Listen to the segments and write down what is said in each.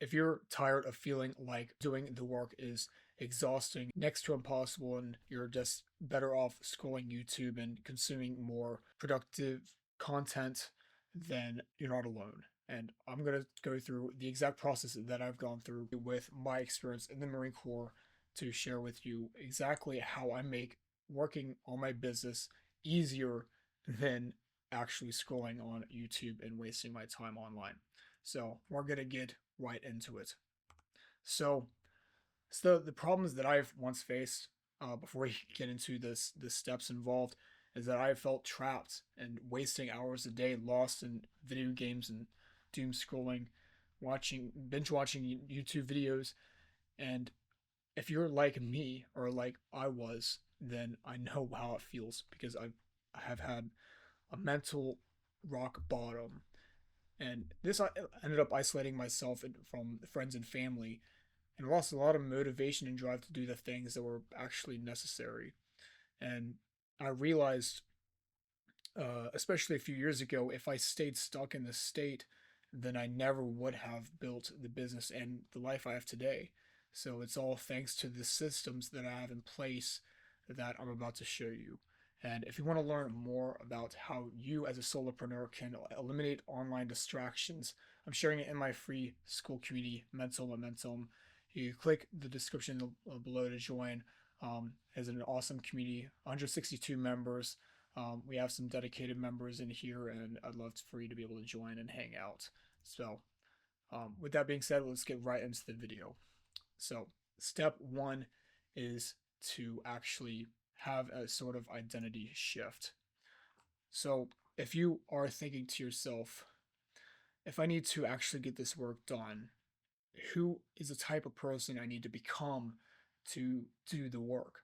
if you're tired of feeling like doing the work is exhausting, next to impossible, and you're just better off scrolling YouTube and consuming more productive content, then you're not alone. And I'm going to go through the exact process that I've gone through with my experience in the Marine Corps to share with you exactly how I make working on my business easier than actually scrolling on YouTube and wasting my time online. So we're going to get right into it. So, the problems that I've once faced before we get into the steps involved is that I felt trapped and wasting hours a day lost in video games and doom scrolling, binge watching YouTube videos. And if you're like me or like I was, then I know how it feels because I have had a mental rock bottom, and this ended up isolating myself from friends and family, and lost a lot of motivation and drive to do the things that were actually necessary. And I realized, especially a few years ago, if I stayed stuck in this state, then I never would have built the business and the life I have today. So it's all thanks to the systems that I have in place that I'm about to show you. And if you want to learn more about how you as a solopreneur can eliminate online distractions, I'm sharing it in my free school community, Mental Momentum. You click the description below to join. As an awesome community, 162 members. We have some dedicated members in here, and I'd love for you to be able to join and hang out. So, with that being said, let's get right into the video. So, step one is to actually have a sort of identity shift. So, if you are thinking to yourself, if I need to actually get this work done, who is the type of person I need to become to do the work?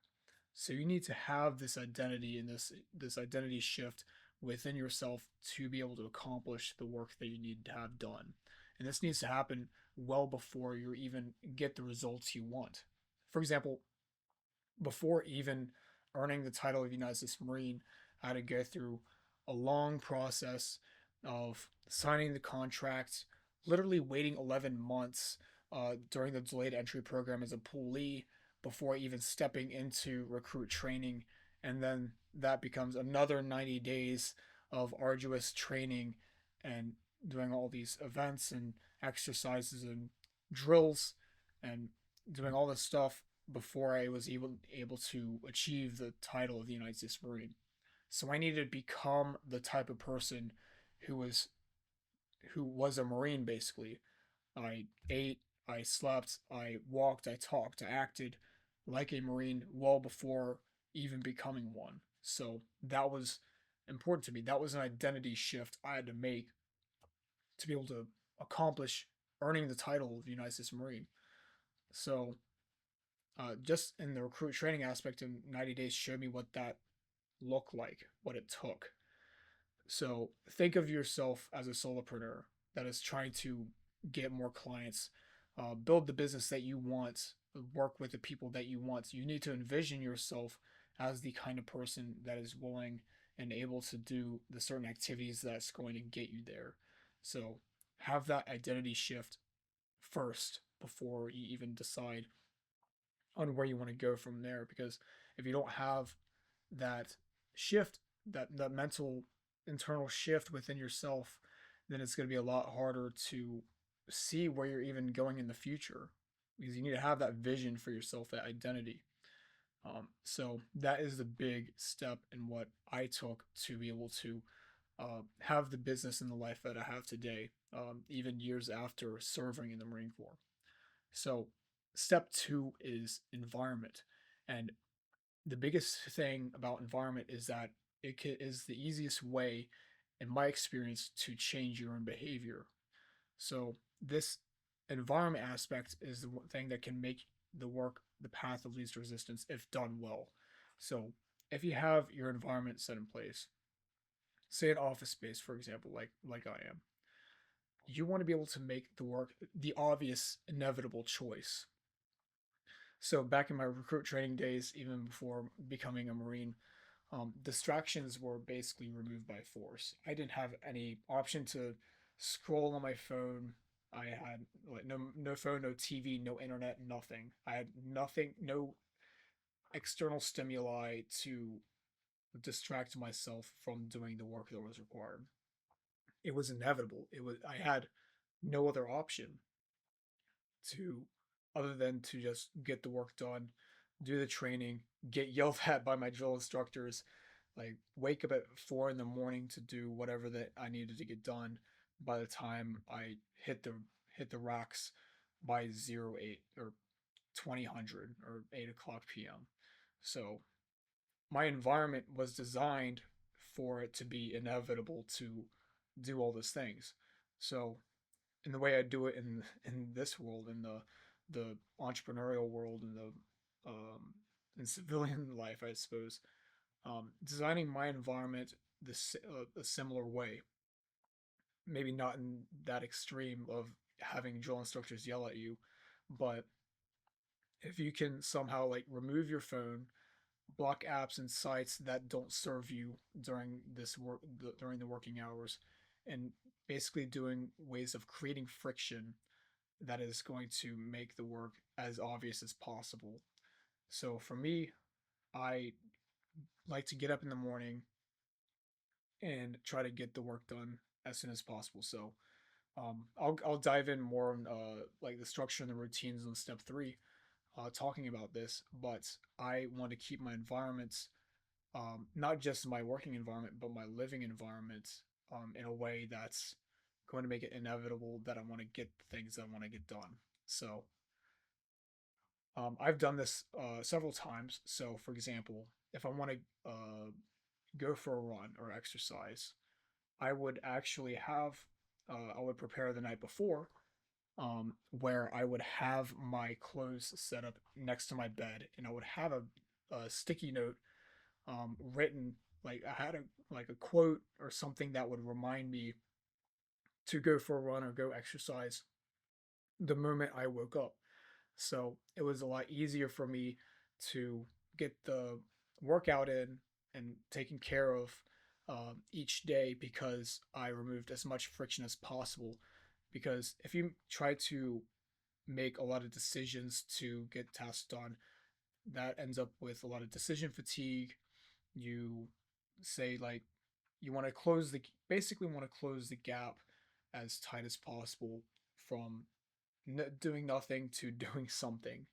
So you need to have this identity and this identity shift within yourself to be able to accomplish the work that you need to have done. And this needs to happen well before you even get the results you want. For example, before even earning the title of United States Marine, I had to go through a long process of signing the contract, literally waiting 11 months during the delayed entry program as a poolee before even stepping into recruit training. And then that becomes another 90 days of arduous training and doing all these events and exercises and drills and doing all this stuff before I was able to achieve the title of the United States Marine. So I needed to become the type of person who was who was a Marine basically. I ate, I slept, I walked, I talked, I acted like a Marine well before even becoming one. So that was important to me. That was an identity shift I had to make to be able to accomplish earning the title of the United States Marine. So just in the recruit training aspect in 90 days showed me what that looked like, what it took. So think of yourself as a solopreneur that is trying to get more clients, build the business that you want, work with the people that you want. You need to envision yourself as the kind of person that is willing and able to do the certain activities that's going to get you there. So have that identity shift first before you even decide on where you want to go from there, because if you don't have that shift, that mental internal shift within yourself, then it's going to be a lot harder to see where you're even going in the future, because you need to have that vision for yourself, that identity. So that is the big step in what I took to be able to have the business and the life that I have today, even years after serving in the Marine Corps. So step two is environment. And the biggest thing about environment is that is the easiest way, in my experience, to change your own behavior. So this environment aspect is the thing that can make the work the path of least resistance if done well. So if you have your environment set in place, say an office space, for example, like I am, you want to be able to make the work the obvious, inevitable choice. So back in my recruit training days, even before becoming a Marine, distractions were basically removed by force. I didn't have any option to scroll on my phone. I had like no phone, no TV, no internet, nothing. I had nothing, no external stimuli to distract myself from doing the work that was required. It was inevitable. It was I had no other option to other than to just get the work done, do the training, get yelled at by my drill instructors, like wake up at 4 in the morning to do whatever that I needed to get done by the time I hit the racks by 08 or 2000 or 8 o'clock p.m. So my environment was designed for it to be inevitable to do all those things. So in the way I do it in this world, in the entrepreneurial world, in the in civilian life, I suppose, designing my environment a similar way. Maybe not in that extreme of having drill instructors yell at you, but if you can somehow like remove your phone, block apps and sites that don't serve you during during the working hours, and basically doing ways of creating friction that is going to make the work as obvious as possible. So for me, I like to get up in the morning and try to get the work done as soon as possible. So I'll dive in more on like the structure and the routines on step three, talking about this. But I want to keep my environments, not just my working environment, but my living environment, in a way that's going to make it inevitable that I want to get the things that I want to get done. So I've done this several times. So, for example, if I want to go for a run or exercise, I would actually I would prepare the night before, where I would have my clothes set up next to my bed, and I would have a sticky note written, like I had a quote or something that would remind me to go for a run or go exercise the moment I woke up. So it was a lot easier for me to get the workout in and taken care of each day because I removed as much friction as possible. Because if you try to make a lot of decisions to get tasks done, that ends up with a lot of decision fatigue. You say like you want to basically want to close the gap as tight as possible from doing nothing to doing something,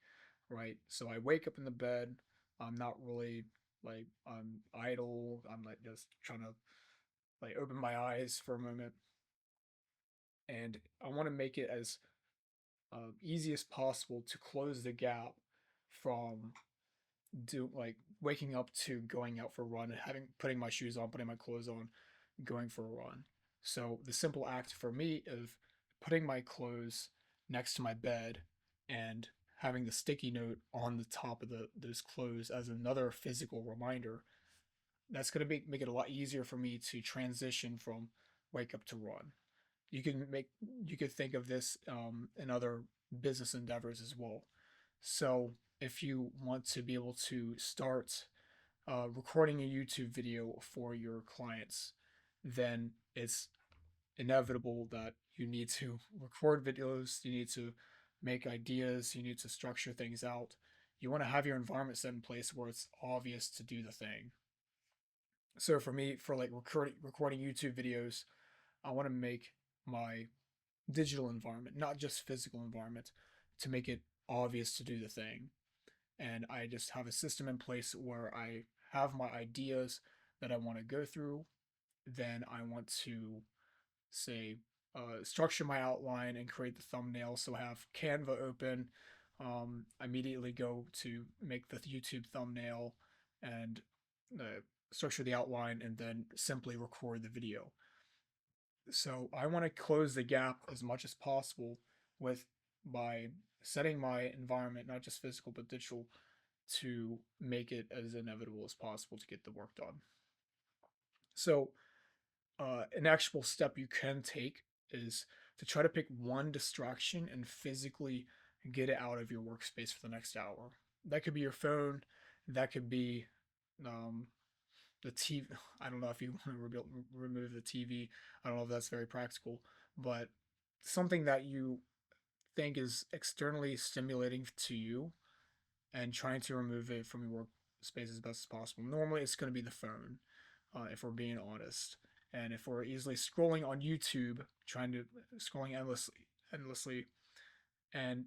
right? So I wake up in the bed. I'm not really like I'm idle. I'm like just trying to like open my eyes for a moment, and I want to make it as easy as possible to close the gap from do like waking up to going out for a run and having putting my shoes on, putting my clothes on, going for a run. So the simple act for me of putting my clothes next to my bed and having the sticky note on the top of those clothes as another physical reminder, that's going to make it a lot easier for me to transition from wake up to run. You could think of this in other business endeavors as well. So if you want to be able to start recording a YouTube video for your clients, then it's inevitable that you need to record videos, you need to make ideas, you need to structure things out. You want to have your environment set in place where it's obvious to do the thing. So for me, for like recording YouTube videos, I want to make my digital environment, not just physical environment, to make it obvious to do the thing. And I just have a system in place where I have my ideas that I want to go through. Then I want to say structure my outline and create the thumbnail. So I have Canva open. Immediately go to make the YouTube thumbnail and structure the outline, and then simply record the video. So I want to close the gap as much as possible with by setting my environment, not just physical but digital, to make it as inevitable as possible to get the work done. So an actual step you can take is to try to pick one distraction and physically get it out of your workspace for the next hour. That could be your phone. That could be um, the TV. I don't know if you want to remove the TV. I don't know if that's very practical, but something that you think is externally stimulating to you and trying to remove it from your workspace as best as possible. Normally, it's going to be the phone, if we're being honest. And if we're easily scrolling on YouTube, trying to scrolling endlessly, and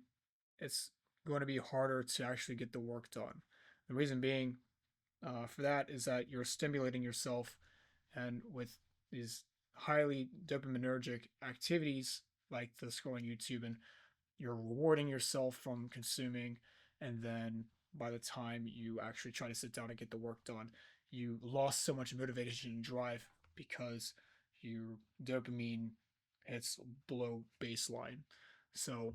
it's going to be harder to actually get the work done. The reason being for that is that you're stimulating yourself, and with these highly dopaminergic activities like the scrolling YouTube, and you're rewarding yourself from consuming, and then by the time you actually try to sit down and get the work done, you lost so much motivation and drive because your dopamine hits below baseline. So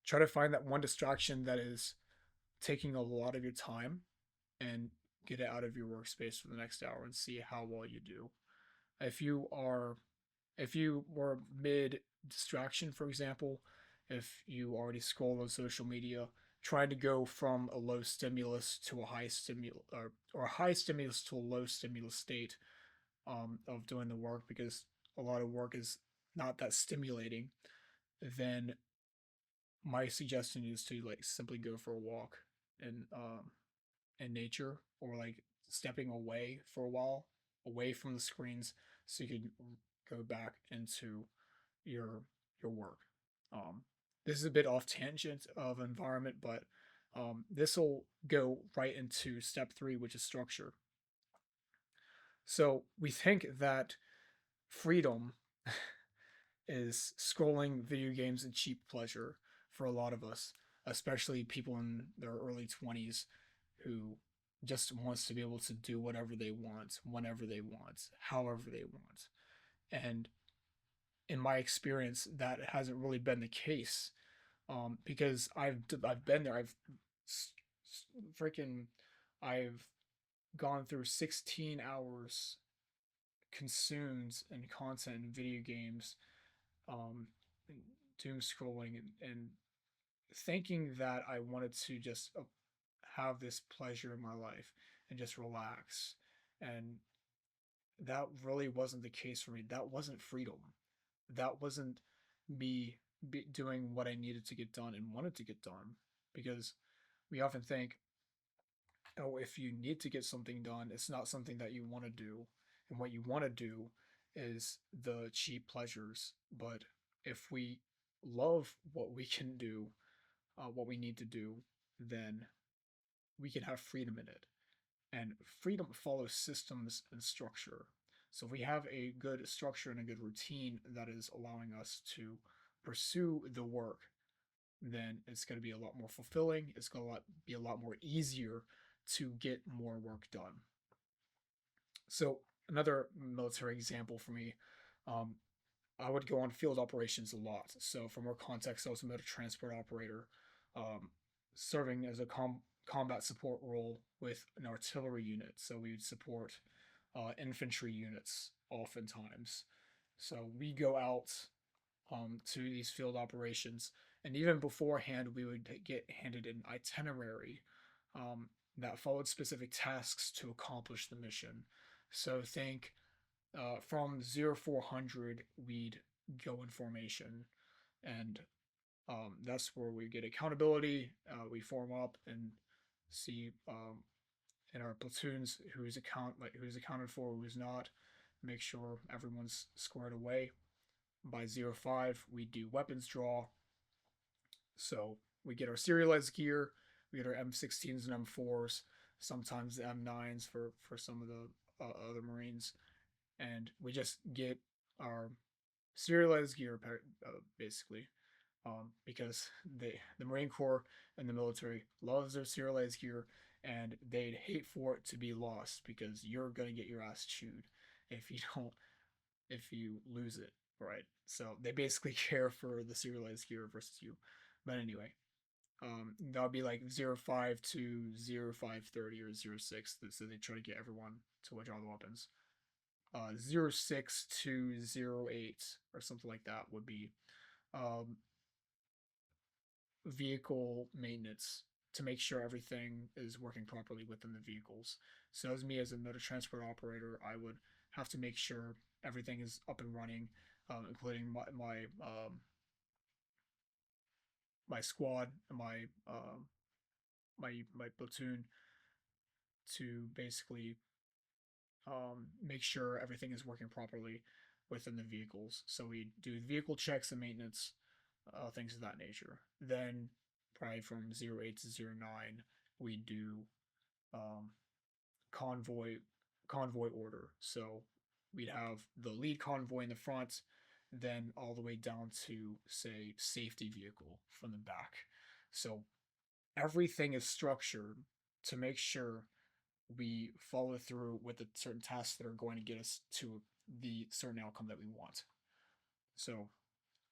try to find that one distraction that is taking a lot of your time and get it out of your workspace for the next hour and see how well you do. If you are if you were mid distraction, for example, if you already scroll on social media, trying to go from a low stimulus to a high stimulus, or a high stimulus to a low stimulus state of doing the work, because a lot of work is not that stimulating, then my suggestion is to like simply go for a walk in in nature, or like stepping away for a while, away from the screens, so you can go back into your your work. Um, this is a bit off tangent of environment, but this will go right into step three, which is structure. So we think that freedom is scrolling video games and cheap pleasure for a lot of us, especially people in their early 20s who just wants to be able to do whatever they want, whenever they want, however they want. And in my experience, that hasn't really been the case, because I've been there. Freaking I've gone through 16 hours consumed in content and video games, um, doom scrolling, and thinking that I wanted to just have this pleasure in my life and just relax. And that really wasn't the case for me. That wasn't freedom. That wasn't me doing what I needed to get done and wanted to get done. Because we often think, oh, if you need to get something done, it's not something that you want to do. And what you want to do is the cheap pleasures. But if we love what we can do, what we need to do, then we can have freedom in it. And freedom follows systems and structure. So if we have a good structure and a good routine that is allowing us to pursue the work, then it's going to be a lot more fulfilling. It's going to be a lot more easier to get more work done. So another military example for me, um, I would go on field operations a lot. So for more context, I was a motor transport operator, um, serving as a combat support role with an artillery unit. So we would support infantry units oftentimes. So we go out to these field operations, and even beforehand, we would get handed an itinerary that followed specific tasks to accomplish the mission. So think from 0400, we'd go in formation, and that's where we get accountability. We form up and see in our platoons who's accounted for, who's not. Make sure everyone's squared away. By 05, we do weapons draw. So we get our serialized gear. We get our M16s and M4s, sometimes the M9s for some of the other Marines, and we just get our serialized gear basically, because the Marine Corps and the military loves their serialized gear, and they'd hate for it to be lost because you're gonna get your ass chewed if you don't if you lose it, right? So they basically care for the serialized gear versus you. But anyway, that would be like 05 to 0530 or 06. So they try to get everyone to withdraw the weapons. 06 to 08 or something like that would be um, vehicle maintenance, to make sure everything is working properly within the vehicles. So as me as a motor transport operator, I would have to make sure everything is up and running. including my squad and my platoon, to basically make sure everything is working properly within the vehicles. So we do vehicle checks and maintenance, things of that nature. Then, probably from 08 to 09, we do um, convoy convoy order. So we'd have the lead convoy in the front, then all the way down to, say, safety vehicle from the back. So everything is structured to make sure we follow through with the certain tasks that are going to get us to the certain outcome that we want. So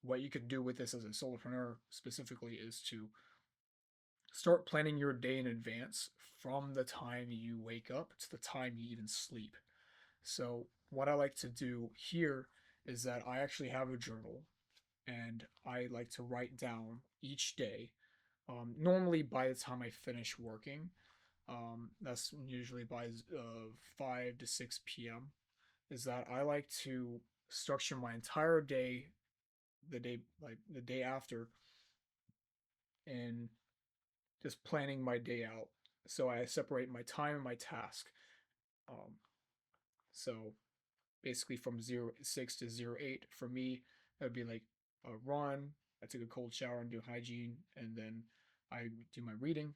what you could do with this as a solopreneur specifically is to start planning your day in advance from the time you wake up to the time you even sleep. So what I like to do here is that I actually have a journal, and I like to write down each day. Normally by the time I finish working, that's usually by 5 to 6 p.m. Is that I like to structure my entire day, the day after, and just planning my day out. So I separate my time and my task. Um, so basically from 06 to 08 for me, it would be like a run. I take a cold shower and do hygiene, and then I do my reading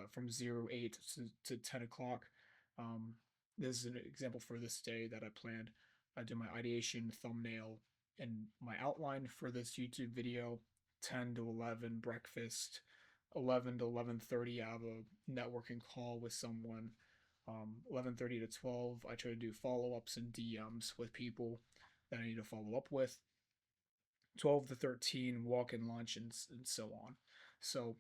from 08 to 10 o'clock. Um, this is an example for this day that I planned. I did my ideation, thumbnail, and my outline for this YouTube video. 10 to 11 breakfast. 11 to 11:30 I have a networking call with someone. 11:30 to 12 I try to do follow-ups and DMs with people that I need to follow up with. 12 to 13 walk and lunch, and so on. So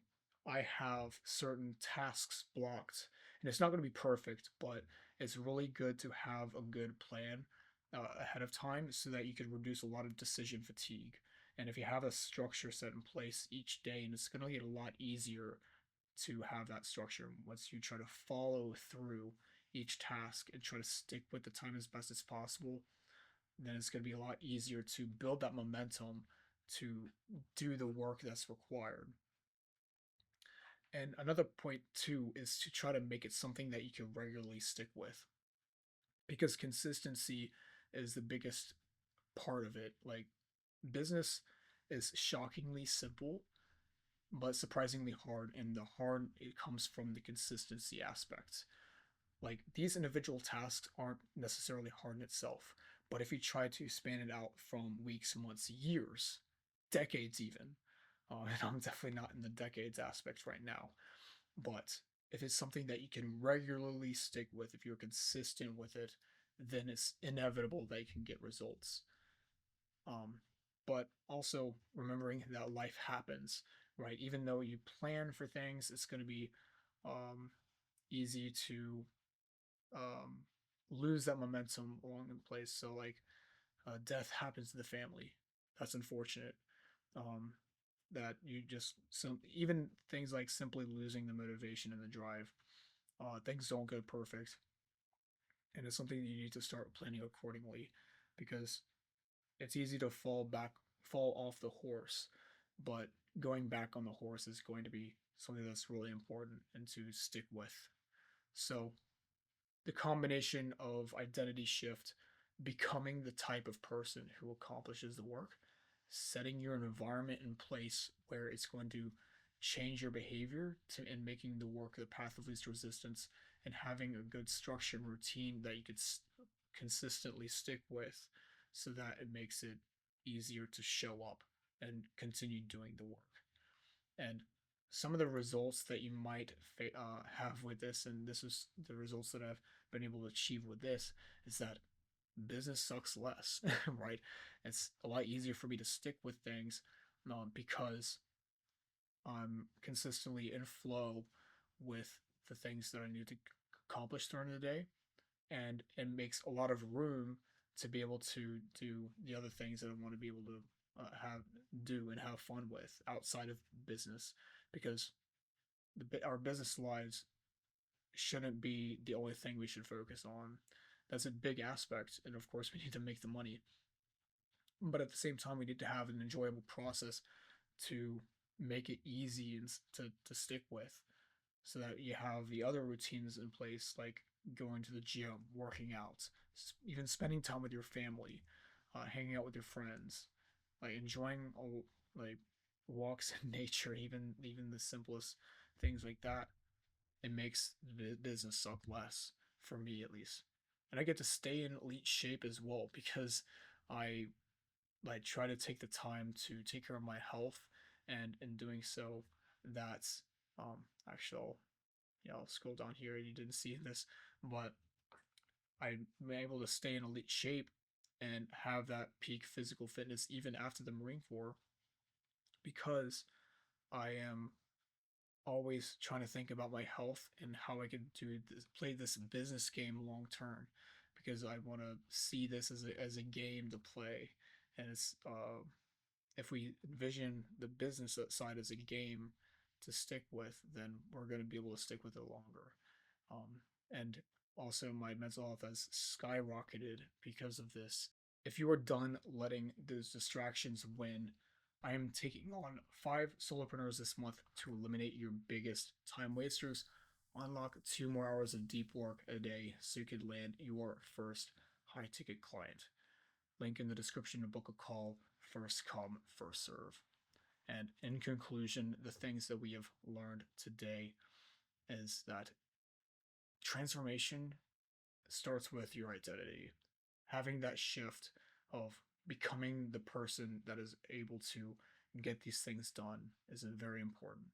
I have certain tasks blocked, and it's not going to be perfect, but it's really good to have a good plan ahead of time so that you can reduce a lot of decision fatigue. And if you have a structure set in place each day, and it's going to get a lot easier to have that structure once you try to follow through each task and try to stick with the time as best as possible, then it's going to be a lot easier to build that momentum to do the work that's required. And another point too is to try to make it something that you can regularly stick with, because consistency is the biggest part of it. Like, business is shockingly simple but surprisingly hard, and the hard it comes from the consistency aspect. Like, these individual tasks aren't necessarily hard in itself, but if you try to span it out from weeks, months, years, decades even, and I'm definitely not in the decades aspect right now, but if it's something that you can regularly stick with, if you're consistent with it, then it's inevitable that you can get results. Um, but also remembering that life happens, right? Even though you plan for things, it's going to be um, easy to um, lose that momentum along the place. So, like, death happens to the family. That's unfortunate. Um, that you just, some even things like simply losing the motivation and the drive. Things don't go perfect, and it's something you need to start planning accordingly, because it's easy to fall off the horse, but going back on the horse is going to be something that's really important and to stick with. So the combination of identity shift, becoming the type of person who accomplishes the work, setting your environment in place where it's going to change your behavior to, and making the work the path of least resistance, and having a good structure and routine that you could consistently stick with, so that it makes it easier to show up and continue doing the work. And some of the results that you might have with this, and this is the results that I've been able to achieve with this, is that business sucks less, right? It's a lot easier for me to stick with things because I'm consistently in flow with the things that I need to accomplish during the day, and it makes a lot of room to be able to do the other things that I want to be able to have do and have fun with outside of business, because our business lives shouldn't be the only thing we should focus on. That's a big aspect, and of course we need to make the money, but at the same time, we need to have an enjoyable process to make it easy and to stick with, so that you have the other routines in place, like going to the gym, working out, even spending time with your family, hanging out with your friends, like enjoying like walks in nature, even the simplest things like that. It makes the business suck less, for me at least. And I get to stay in elite shape as well, because I like try to take the time to take care of my health, and in doing so, that's actually I'll scroll down here, and you didn't see this, but I'm able to stay in elite shape and have that peak physical fitness even after the Marine Corps, because I am always trying to think about my health and how I could play this business game long term, because I want to see this as a game to play. And it's if we envision the business side as a game to stick with, then we're going to be able to stick with it longer. And also, my mental health has skyrocketed because of this. If you are done letting those distractions win, I am taking on 5 solopreneurs this month to eliminate your biggest time wasters. Unlock 2 more hours of deep work a day so you could land your first high ticket client. Link in the description to book a call. First come, first serve. And in conclusion, the things that we have learned today is that transformation starts with your identity. Having that shift of becoming the person that is able to get these things done is very important.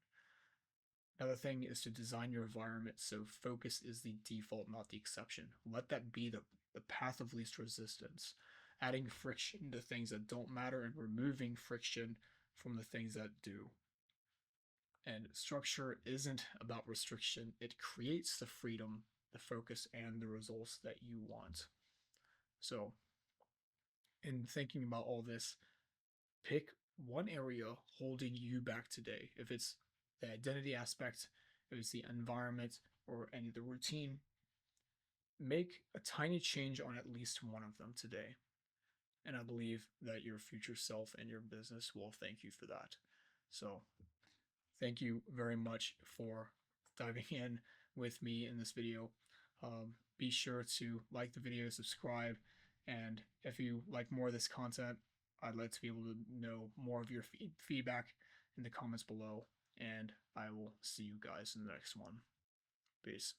Another thing is to design your environment so focus is the default, not the exception. Let that be the path of least resistance. Adding friction to things that don't matter and removing friction from the things that do. And structure isn't about restriction, it creates the freedom, the focus, and the results that you want. So, in thinking about all this, pick one area holding you back today. If it's the identity aspect, if it's the environment, or any of the routine, make a tiny change on at least one of them today. And I believe that your future self and your business will thank you for that. So, thank you very much for diving in with me in this video. Be sure to like the video, subscribe, and if you like more of this content, I'd like to be able to know more of your feedback in the comments below. And I will see you guys in the next one. Peace.